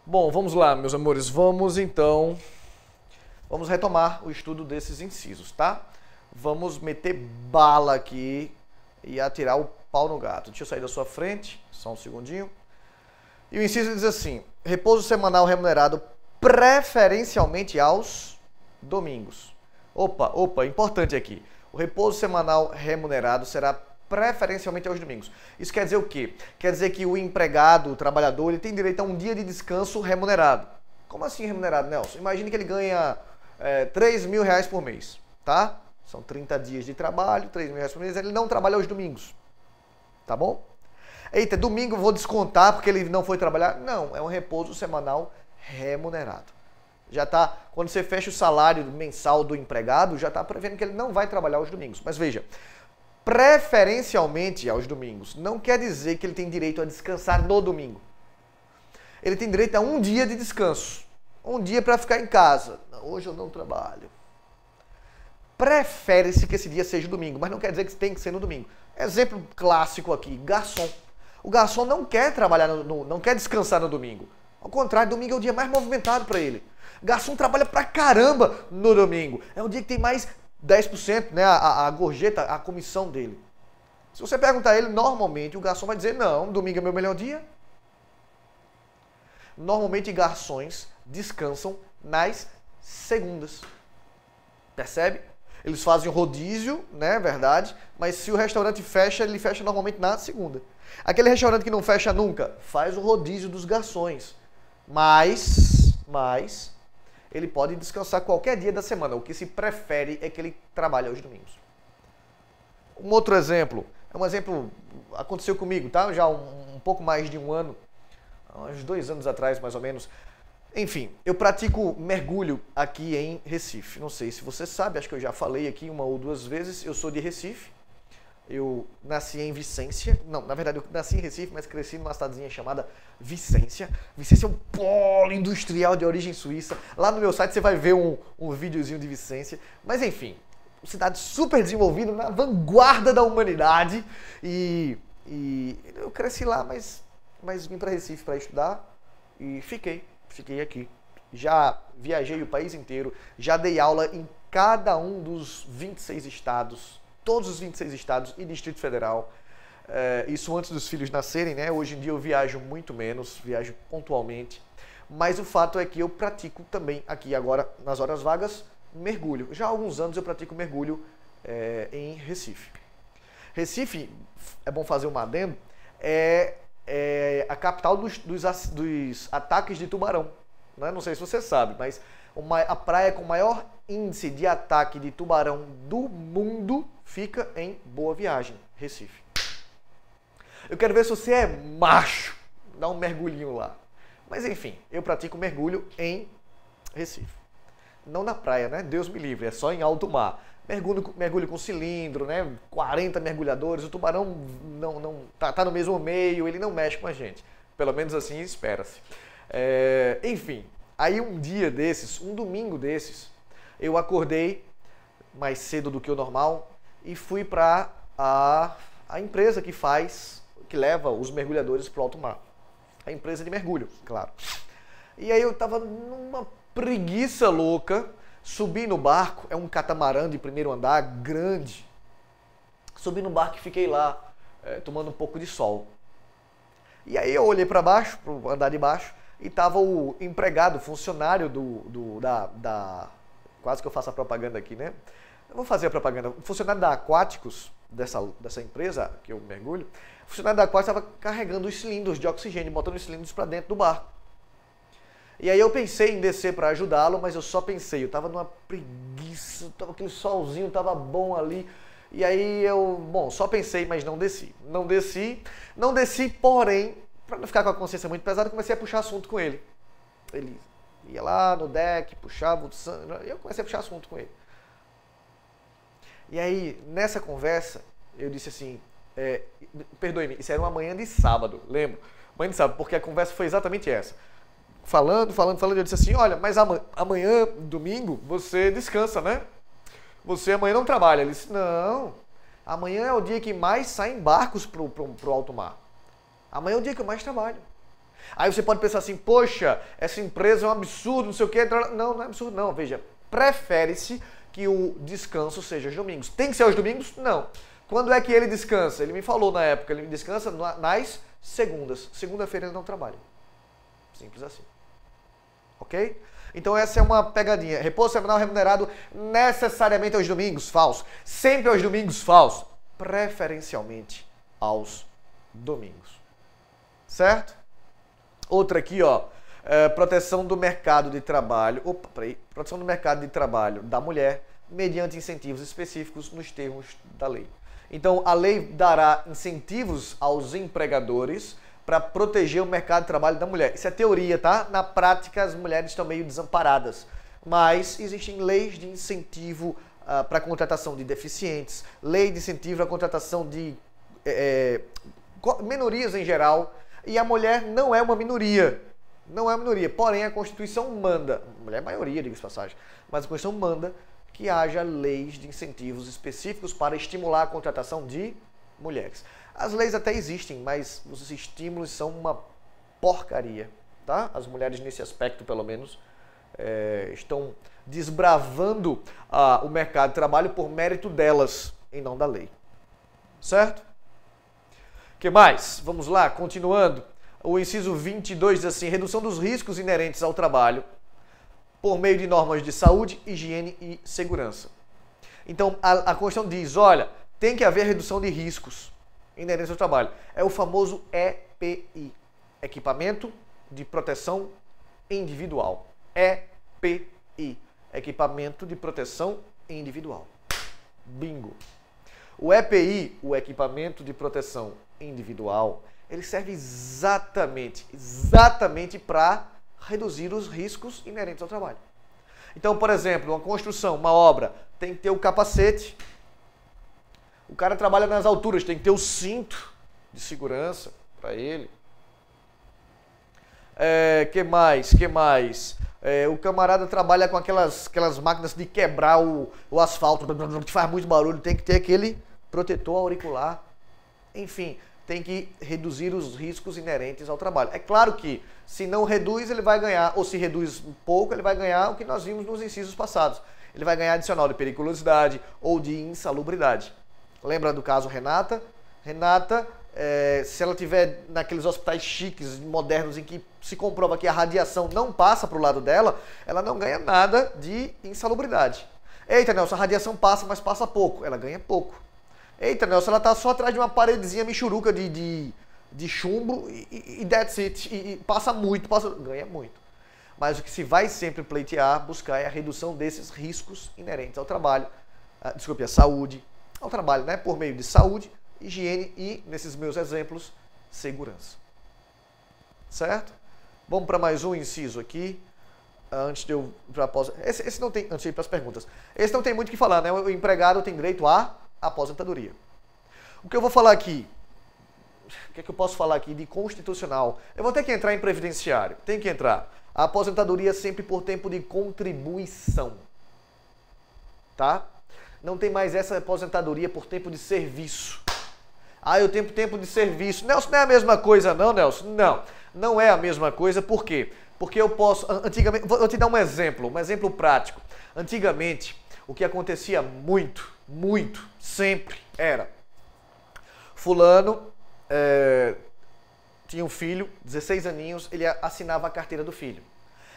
Bom, vamos lá, meus amores. Vamos retomar o estudo desses incisos, tá? Vamos meter bala aqui e atirar o pau no gato. Deixa eu sair da sua frente, só um segundinho. E o inciso diz assim: repouso semanal remunerado preferencialmente aos domingos. Opa, importante aqui. O repouso semanal remunerado será preferencialmente aos domingos. Isso quer dizer o quê? Quer dizer que o empregado, o trabalhador, ele tem direito a um dia de descanso remunerado. Como assim remunerado, Nelson? Imagine que ele ganha R$ 3.000 por mês, tá? São 30 dias de trabalho, R$ 3.000 por mês, ele não trabalha aos domingos, tá bom? Eita, domingo eu vou descontar porque ele não foi trabalhar? Não, é um repouso semanal remunerado. Já tá, quando você fecha o salário mensal do empregado, já está prevendo que ele não vai trabalhar aos domingos. Mas veja, preferencialmente aos domingos não quer dizer que ele tem direito a descansar no domingo. Ele tem direito a um dia de descanso. Um dia para ficar em casa. Hoje eu não trabalho. Prefere-se que esse dia seja domingo, mas não quer dizer que tem que ser no domingo. Exemplo clássico aqui, garçom. O garçom não quer trabalhar, não quer descansar no domingo. Ao contrário, domingo é o dia mais movimentado para ele. Garçom trabalha pra caramba no domingo. É o dia que tem mais 10%, né, a gorjeta, a comissão dele. Se você perguntar a ele, normalmente o garçom vai dizer, não, domingo é meu melhor dia. Normalmente garçons descansam nas segundas. Percebe? Eles fazem rodízio, né, verdade? Mas se o restaurante fecha, ele fecha normalmente na segunda. Aquele restaurante que não fecha nunca, faz o rodízio dos garçons. Mas ele pode descansar qualquer dia da semana. O que se prefere é que ele trabalhe aos domingos. Um outro exemplo, aconteceu comigo, tá? Já um pouco mais de um ano, uns 2 anos atrás mais ou menos. Enfim, eu pratico mergulho aqui em Recife. Não sei se você sabe, acho que eu já falei aqui 1 ou 2 vezes. Eu sou de Recife. Eu nasci em Vicência. Não, na verdade eu nasci em Recife, mas cresci numa cidadezinha chamada Vicência. Vicência é um polo industrial de origem suíça. Lá no meu site você vai ver um videozinho de Vicência. Mas enfim, cidade super desenvolvida, na vanguarda da humanidade. E eu cresci lá, mas vim para Recife para estudar e fiquei aqui. Já viajei o país inteiro, já dei aula em cada um dos 26 estados, todos os 26 estados e Distrito Federal. Isso antes dos filhos nascerem, né? Hoje em dia eu viajo muito menos, viajo pontualmente. Mas o fato é que eu pratico também aqui agora, nas horas vagas, mergulho. Já há alguns anos eu pratico mergulho em Recife. Recife, é bom fazer um adendo, é a capital dos ataques de tubarão. Né? Não sei se você sabe, mas a praia com maior índice de ataque de tubarão do mundo fica em Boa Viagem, Recife. Eu quero ver se você é macho, dá um mergulhinho lá. Mas enfim, eu pratico mergulho em Recife. Não na praia, né? Deus me livre, é só em alto mar. Mergulho com cilindro, né? 40 mergulhadores, o tubarão não tá no mesmo meio, ele não mexe com a gente. Pelo menos assim espera-se. Enfim, aí um dia desses, um domingo desses, eu acordei mais cedo do que o normal e fui para a empresa que leva os mergulhadores para o alto mar. A empresa de mergulho, claro. E aí eu tava numa preguiça louca, subi no barco, é um catamarã de primeiro andar, grande. Subi no barco e fiquei lá, tomando um pouco de sol. E aí eu olhei para baixo, para o andar de baixo, e tava o empregado, funcionário quase que eu faço a propaganda aqui, né? Eu vou fazer a propaganda. O funcionário da Aquáticos, dessa empresa que eu mergulho, o funcionário da Aquáticos estava carregando os cilindros de oxigênio, botando os cilindros para dentro do barco. E aí eu pensei em descer para ajudá-lo, mas eu só pensei, eu tava numa preguiça, aquele solzinho tava bom ali. E aí só pensei, mas não desci. Não desci, porém, para não ficar com a consciência muito pesada, comecei a puxar assunto com ele. Ele ia lá no deck, puxava e eu comecei a puxar assunto com ele. E aí, nessa conversa, eu disse assim, perdoe-me, isso era uma manhã de sábado, lembro? Manhã de sábado, porque a conversa foi exatamente essa. Falando, eu disse assim, olha, mas amanhã, domingo, você descansa, né? Você amanhã não trabalha. Ele disse, não, amanhã é o dia que mais saem barcos pro alto mar. Amanhã é o dia que eu mais trabalho. Aí você pode pensar assim, poxa, essa empresa é um absurdo, não sei o quê. Não, não é absurdo não. Veja, prefere-se que o descanso seja aos domingos. Tem que ser aos domingos? Não. Quando é que ele descansa? Ele me falou na época, ele descansa nas segundas. Segunda-feira ele não trabalha. Simples assim. Ok? Então essa é uma pegadinha. Repouso semanal remunerado necessariamente aos domingos? Falso. Sempre aos domingos? Falso. Preferencialmente aos domingos. Certo? Outra aqui, ó. Proteção do mercado de trabalho. Proteção do mercado de trabalho da mulher mediante incentivos específicos nos termos da lei. Então, a lei dará incentivos aos empregadores para proteger o mercado de trabalho da mulher. Isso é teoria, tá? Na prática, as mulheres estão meio desamparadas. Mas existem leis de incentivo para a contratação de deficientes, lei de incentivo para a contratação de minorias em geral. E a mulher não é uma minoria. Não é uma minoria. Porém, a Constituição manda, a mulher é maioria, diga-se de passagem, mas a Constituição manda que haja leis de incentivos específicos para estimular a contratação de mulheres. As leis até existem, mas os estímulos são uma porcaria, tá? As mulheres, nesse aspecto, pelo menos, estão desbravando o mercado de trabalho por mérito delas e não da lei. Certo? O que mais? Vamos lá, continuando. O inciso 22 diz assim, redução dos riscos inerentes ao trabalho por meio de normas de saúde, higiene e segurança. Então, a Constituição diz, olha, tem que haver redução de riscos inerentes ao trabalho. É o famoso EPI, Equipamento de Proteção Individual. EPI, Equipamento de Proteção Individual. Bingo. O EPI, o Equipamento de Proteção Individual, ele serve exatamente para reduzir os riscos inerentes ao trabalho. Então, por exemplo, uma construção, uma obra, tem que ter o capacete. O cara trabalha nas alturas, tem que ter o cinto de segurança para ele. Que mais? O camarada trabalha com aquelas máquinas de quebrar o asfalto, que faz muito barulho, tem que ter aquele protetor auricular. Enfim, tem que reduzir os riscos inerentes ao trabalho. É claro que, se não reduz, ele vai ganhar, ou se reduz pouco, ele vai ganhar o que nós vimos nos incisos passados. Ele vai ganhar adicional de periculosidade ou de insalubridade. Lembra do caso Renata? Renata, se ela estiver naqueles hospitais chiques, modernos, em que se comprova que a radiação não passa para o lado dela, ela não ganha nada de insalubridade. Eita, Nelson, a radiação passa, mas passa pouco. Ela ganha pouco. Eita, Nelson, ela está só atrás de uma paredezinha michuruca de chumbo e that's it. E passa muito, ganha muito. Mas o que se vai sempre pleitear, buscar é a redução desses riscos inerentes ao trabalho, à saúde, ao trabalho, né? Por meio de saúde, higiene e, nesses meus exemplos, segurança. Certo? Vamos para mais um inciso aqui. Antes de eu ir para esse não tem, antes de ir para as perguntas. Esse não tem muito o que falar, né? O empregado tem direito à aposentadoria. O que eu vou falar aqui? O que é que eu posso falar aqui de constitucional? Eu vou ter que entrar em previdenciário. Tem que entrar. A aposentadoria é sempre por tempo de contribuição. Tá? Não tem mais essa aposentadoria por tempo de serviço. Eu tenho tempo de serviço. Nelson, não é a mesma coisa não, Nelson? Não, não é a mesma coisa. Por quê? Porque eu posso... Antigamente, vou te dar um exemplo prático. Antigamente, o que acontecia muito, sempre era... Fulano tinha um filho, 16 aninhos, ele assinava a carteira do filho.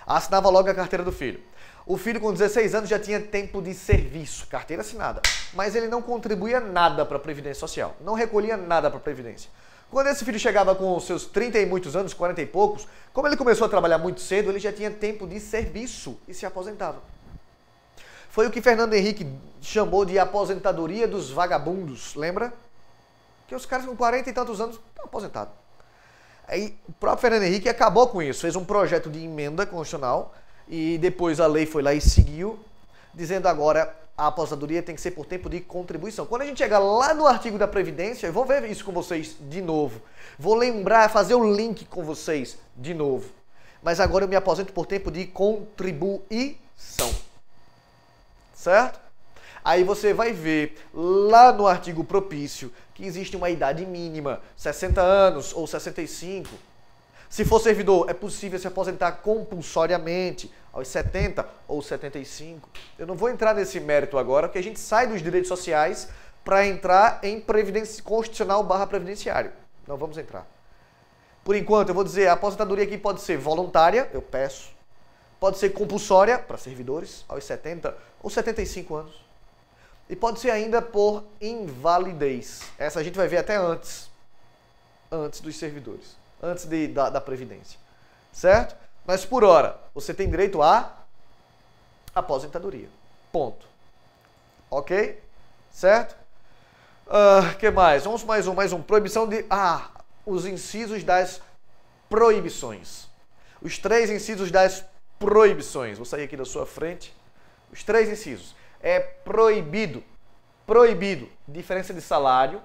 Assinava logo a carteira do filho. O filho com 16 anos já tinha tempo de serviço, carteira assinada. Mas ele não contribuía nada para a Previdência Social. Não recolhia nada para a Previdência. Quando esse filho chegava com os seus 30 e muitos anos, 40 e poucos, como ele começou a trabalhar muito cedo, ele já tinha tempo de serviço e se aposentava. Foi o que Fernando Henrique chamou de aposentadoria dos vagabundos, lembra? Que os caras com 40 e tantos anos estão aposentados. Aí o próprio Fernando Henrique acabou com isso, fez um projeto de emenda constitucional e depois a lei foi lá e seguiu, dizendo agora a aposentadoria tem que ser por tempo de contribuição. Quando a gente chegar lá no artigo da Previdência, eu vou ver isso com vocês de novo. Vou lembrar, fazer o link com vocês de novo. Mas agora eu me aposento por tempo de contribuição. Certo? Aí você vai ver lá no artigo propício que existe uma idade mínima, 60 anos ou 65. Se for servidor, é possível se aposentar compulsoriamente aos 70 ou 75. Eu não vou entrar nesse mérito agora, porque a gente sai dos direitos sociais para entrar em previdência constitucional / previdenciário. Não vamos entrar. Por enquanto, eu vou dizer, a aposentadoria aqui pode ser voluntária, eu peço. Pode ser compulsória, para servidores, aos 70 ou 75 anos. E pode ser ainda por invalidez. Essa a gente vai ver até antes dos servidores, antes da Previdência. Certo? Mas por hora, você tem direito à aposentadoria. Ponto. Ok? Certo? Que mais? Vamos mais um. Proibição de... os incisos das proibições. Os 3 incisos das proibições. Vou sair aqui da sua frente. Os 3 incisos. É proibido, diferença de salário,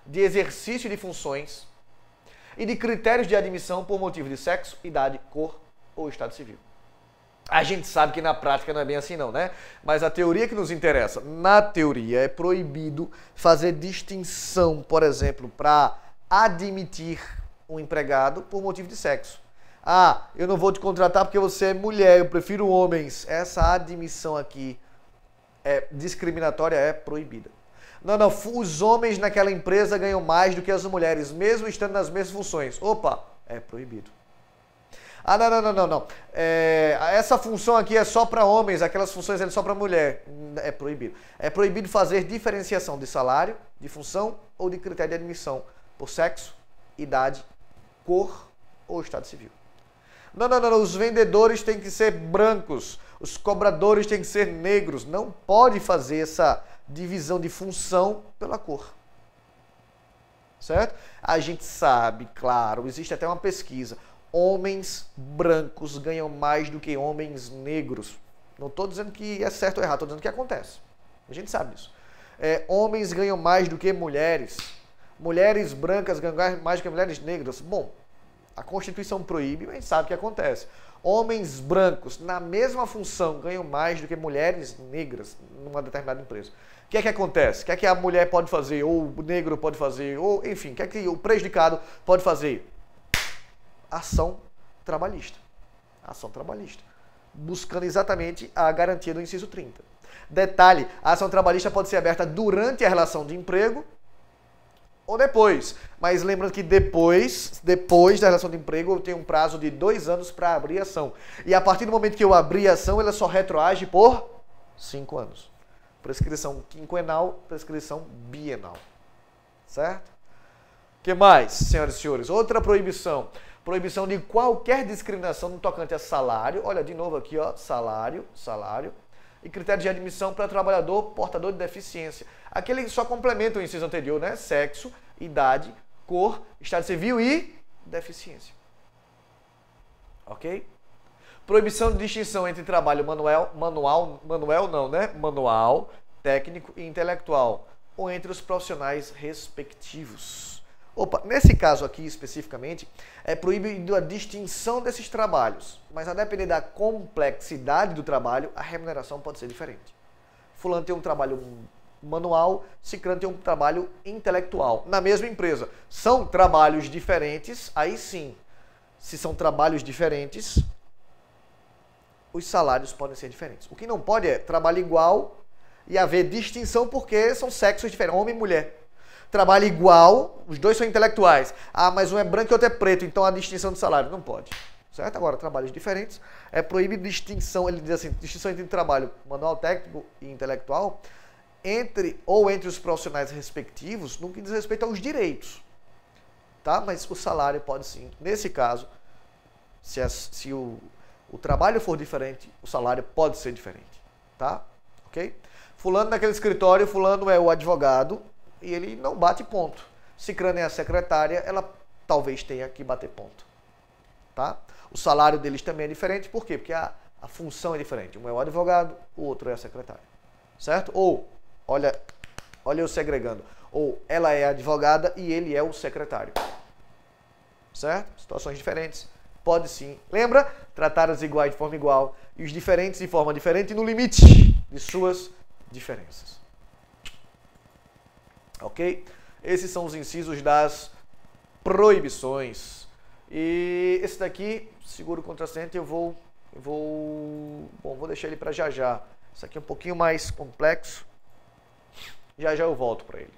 de exercício de funções e de critérios de admissão por motivo de sexo, idade, cor ou estado civil. A gente sabe que na prática não é bem assim não, né? Mas a teoria que nos interessa, na teoria é proibido fazer distinção, por exemplo, para admitir um empregado por motivo de sexo. Eu não vou te contratar porque você é mulher, eu prefiro homens. Essa admissão aqui é discriminatória, é proibida. Não, os homens naquela empresa ganham mais do que as mulheres, mesmo estando nas mesmas funções. Opa, é proibido. Não. Essa função aqui é só para homens, aquelas funções é só para mulher. É proibido. É proibido fazer diferenciação de salário, de função ou de critério de admissão por sexo, idade, cor ou estado civil. Não. Os vendedores têm que ser brancos, os cobradores têm que ser negros. Não pode fazer essa divisão de função pela cor. Certo? A gente sabe, claro, existe até uma pesquisa. Homens brancos ganham mais do que homens negros. Não estou dizendo que é certo ou errado, estou dizendo que acontece. A gente sabe disso. Homens ganham mais do que mulheres. Mulheres brancas ganham mais do que mulheres negras. Bom, a Constituição proíbe, mas a gente sabe que acontece. Homens brancos, na mesma função, ganham mais do que mulheres negras numa determinada empresa. O que é que acontece? O que é que a mulher pode fazer, ou o negro pode fazer, ou enfim, o que é que o prejudicado pode fazer? Ação trabalhista. Ação trabalhista. Buscando exatamente a garantia do inciso 30. Detalhe, a ação trabalhista pode ser aberta durante a relação de emprego ou depois. Mas lembrando que depois da relação de emprego, eu tenho um prazo de 2 anos para abrir a ação. E a partir do momento que eu abrir a ação, ela só retroage por 5 anos. Prescrição quinquenal, prescrição bienal. Certo? O que mais, senhoras e senhores? Outra proibição. Proibição de qualquer discriminação no tocante a salário. Olha, de novo aqui, ó, salário. E critério de admissão para trabalhador portador de deficiência. Aquele que só complementa o inciso anterior, né? Sexo, idade, cor, estado civil e deficiência. Ok? Proibição de distinção entre trabalho manual, técnico e intelectual, ou entre os profissionais respectivos. Nesse caso aqui especificamente, é proibido a distinção desses trabalhos, mas a depender da complexidade do trabalho, a remuneração pode ser diferente. Fulano tem um trabalho manual, ciclano tem um trabalho intelectual. Na mesma empresa, são trabalhos diferentes, aí sim, se são trabalhos diferentes, os salários podem ser diferentes. O que não pode é trabalho igual e haver distinção porque são sexos diferentes, homem e mulher. Trabalho igual, os dois são intelectuais. Mas um é branco e outro é preto, então a distinção de salário não pode. Certo? Agora, trabalhos diferentes, é proibido distinção, ele diz assim, distinção entre trabalho manual, técnico e intelectual, entre os profissionais respectivos, no que diz respeito aos direitos. Tá? Mas o salário pode sim. Nesse caso, se o trabalho for diferente, o salário pode ser diferente. Tá? Ok? Fulano naquele escritório, fulano é o advogado, e ele não bate ponto. Cicrana é a secretária, ela talvez tenha que bater ponto. Tá? O salário deles também é diferente, por quê? Porque a função é diferente. Um é o advogado, o outro é a secretária. Certo? Ou, olha eu segregando. Ou ela é a advogada e ele é o secretário. Certo? Situações diferentes. Pode sim. Lembra? Tratar os iguais de forma igual e os diferentes de forma diferente no limite de suas diferenças. Ok? Esses são os incisos das proibições. E esse daqui, seguro contra acidente, vou deixar ele para já já. Isso aqui é um pouquinho mais complexo. Já já eu volto para ele.